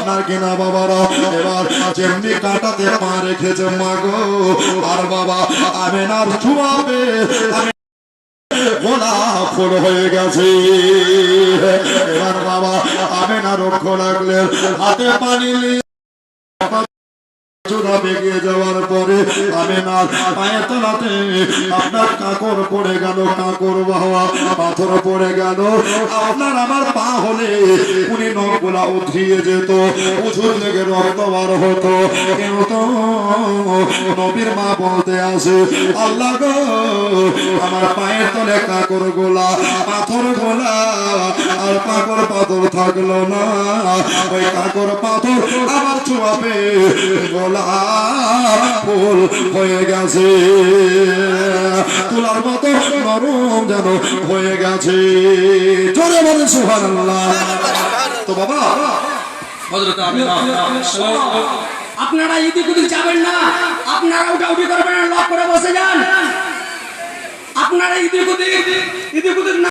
আপনার কিনা বাবারা এবার যেমনি কাটাতে পা রেখেছে মা গো আর বাবা আমেনার ছুয়াবে গোলাপ ফুল হয়ে গেছে এবার বাবা আমেনা রক্ষ লাগলেন হাতে পানি নিয়ে বেগিয়ে যাওয়ার পরে আমেনার পায়ের তলাতে আপনার কাকড় পড়ে গেল কাকড় বাবা পাথর পড়ে গেল আপনার আমার পা হলে উনি নখগুলা উঠিয়ে যেত উঁচুর লেগে রক্ত বার হতো কিন্তু নবীর মা বলতে আসে আল্লাহ গো আমার পায়ের তলে কাকড় গোলা পাথর গোলা আর কাকড় পাথর থাকলো না ওই কাকড় পাথর আমার ছোঁয়াবে গোলা ফুল হয়ে গেছে তুলার মতো নরম যেন হয়ে গেছে জোরে বলে সুবহানাল্লাহ তো বাবা আপনারা ইদি কুদি যাবেন না আপনারা উঠাউঠি করবেন না লক করে বসে যান আপনারা ইদি কুদি না